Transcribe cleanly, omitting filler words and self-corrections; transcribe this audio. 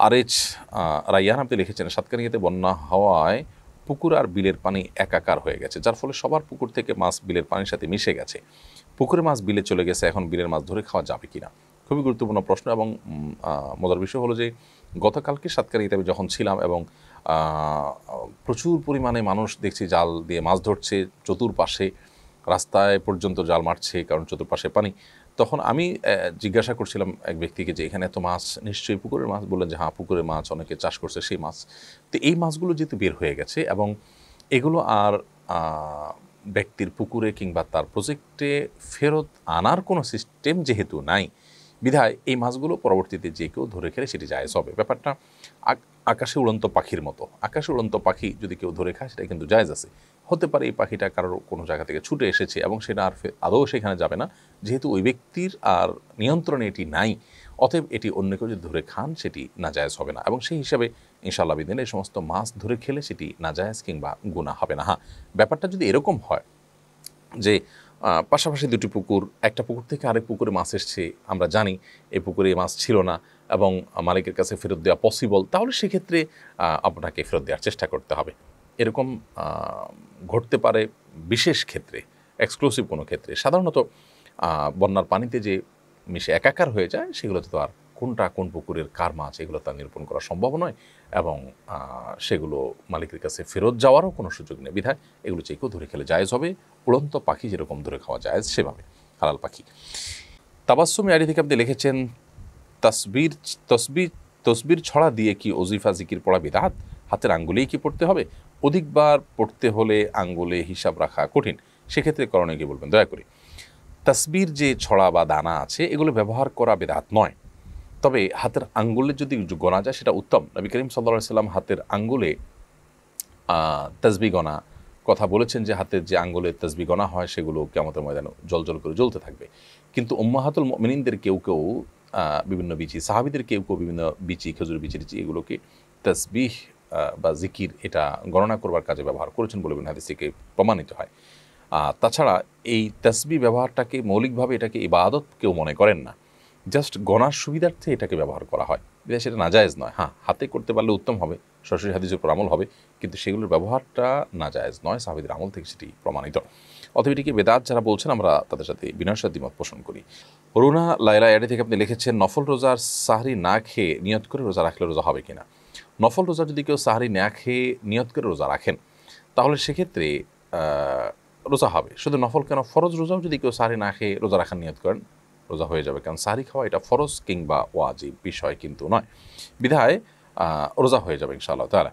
আরএচ রাইয়ান আপনি লিখেছেন, সাতকানিয়াতে বন্যা হওয়ায় পুকুর আর বিলের পানি একাকার হয়ে গেছে, যার ফলে সবার পুকুর থেকে মাছ বিলের পানির সাথে মিশে গেছে। পুকুরে মাছ বিলে চলে গেছে, এখন বিলের মাছ ধরে খাওয়া যাবে কিনা? খুবই গুরুত্বপূর্ণ প্রশ্ন। এবং মজার বিষয় হলো যে গতকালকে সাতকানিয়াতে আমি যখন ছিলাম এবং প্রচুর পরিমাণে মানুষ দেখছি জাল দিয়ে মাছ ধরছে, চতুর্পাশে রাস্তায় পর্যন্ত জাল মারছে, কারণ চতুর্পাশে পানি। তখন আমি জিজ্ঞাসা করছিলাম এক ব্যক্তিকে যে এখানে এত মাছ নিশ্চয়ই পুকুরের মাছ? বললেন যে হ্যাঁ, পুকুরের মাছ, অনেকে চাষ করছে সেই মাছ। তো এই মাছগুলো যেহেতু বের হয়ে গেছে এবং এগুলো আর ব্যক্তির পুকুরে কিংবা তার প্রজেক্টে ফেরত আনার কোনো সিস্টেম যেহেতু নাই, বিধায় এই মাছগুলো পরবর্তীতে যে কেউ ধরে খেলে সেটি জায়েজ হবে। ব্যাপারটা আকাশে উড়ন্ত পাখির মতো। আকাশে উড়ন্ত পাখি যদি কেউ ধরে খায় সেটা কিন্তু জায়েজ আছে। হতে পারে এই পাখিটা কারোর কোনো জায়গা থেকে ছুটে এসেছে এবং সেটা আর আদৌ সেখানে যাবে না, যেহেতু ওই ব্যক্তির আর নিয়ন্ত্রণে এটি নাই, অতএব এটি অন্য কেউ যদি ধরে খান সেটি নাজায়েজ হবে না। এবং সেই হিসাবে ইনশাআল্লাহ বিদিন এই সমস্ত মাছ ধরে খেলে সেটি নাজায়েজ কিংবা গুনাহ হবে না। হ্যাঁ, ব্যাপারটা যদি এরকম হয় যে পাশাপাশি দুটি পুকুর, একটা পুকুর থেকে আরেক পুকুরে মাছ এসছে, আমরা জানি এই পুকুরে মাছ ছিল না এবং মালিকের কাছে ফেরত দেওয়া পসিবল, তাহলে সেক্ষেত্রে আপনাকে ফেরত দেওয়ার চেষ্টা করতে হবে। এরকম ঘটতে পারে বিশেষ ক্ষেত্রে, এক্সক্লুসিভ কোনো ক্ষেত্রে। সাধারণত বন্যার পানিতে যে মিশে একাকার হয়ে যায় সেগুলোতে তো আর কোনটা কোন পুকুরের কার মাছ এগুলো তা নিরূপণ করা সম্ভব নয় এবং সেগুলো মালিকের কাছে ফেরত যাওয়ারও কোনো সুযোগ নেই। বিধায় এগুলো যে কেউ ধরে খেলে জায়েজ হবে, উড়ন্ত পাখি যেরকম ধরে খাওয়া জায়েজ সেভাবে হালাল পাখি। তাবাসসুম আইডি থেকে আপনি লিখেছেন, তসবির তসবির তসবির ছড়া দিয়ে কি ওজিফা জিকির পড়া বিদআত? হাতের আঙ্গুলেই কি পড়তে হবে? অধিকবার পড়তে হলে আঙ্গুলে হিসাব রাখা কঠিন, সেক্ষেত্রে করণীয় কি বলবেন দয়া করে? তসবির যে ছড়া বা দানা আছে এগুলো ব্যবহার করা বিদআত নয়, তবে হাতের আঙ্গুলে যদি গোনা যায় সেটা উত্তম। নবী করিম সাল্লাল্লাহু আলাইহি সাল্লাম হাতের আঙ্গুলে তাসবিহ গণা কথা বলেছেন যে হাতের যে আঙ্গুলে তাসবিহ গণা হয় সেগুলো কিয়ামতের ময়দানে জ্বলজ্বল করে জ্বলতে থাকবে। কিন্তু উম্মাহাতুল মুমিনিনদের কেউ কেউ বিভিন্ন বিচি, সাহাবীদের কেউ কেউ বিভিন্ন বিচি, খেজুর বিচি টিচি এগুলোকে তাসবিহ বা জিকির এটা গণনা করবার কাজে ব্যবহার করেছেন বলে হাদিস থেকে প্রমাণিত হয়। তাছাড়া এই তাসবিহ ব্যবহারটাকে মৌলিকভাবে এটাকে ইবাদত কেউ মনে করেন না, জাস্ট গণার সুবিধার্থে এটাকে ব্যবহার করা হয়, সেটা নাজায়েজ নয়। হ্যাঁ, হাতে করতে পারলে উত্তম হবে, সরাসরি হাদিসের উপর আমল হবে, কিন্তু সেগুলোর ব্যবহারটা নাজায়েজ নয়, সাহাবীদের আমল থেকে সেটি প্রমাণিত। অতএব এটিকে বেদাত যারা বলছেন আমরা তাদের সাথে বিনয়ের সাথে দ্বিমত পোষণ করি। রুনা লাইলা এডি থেকে আপনি লিখেছেন, নফল রোজার সাহরি না খেয়ে নিয়ত করে রোজা রাখলে রোজা হবে কিনা? নফল রোজা যদি কেউ সাহরি না খেয়ে নিয়ত করে রোজা রাখেন তাহলে সেক্ষেত্রে রোজা হবে। শুধু নফল কেন, ফরজ রোজাও যদি কেউ সাহরি না খেয়ে রোজা রাখার নিয়ত করেন রোজা হয়ে যাবে, কারণ সাহরি খাওয়া এটা ফরজ কিংবা ওয়াজিব বিষয় কিন্তু নয়, বিধায় রোজা হয়ে যাবে ইনশাআল্লাহ তাআলা।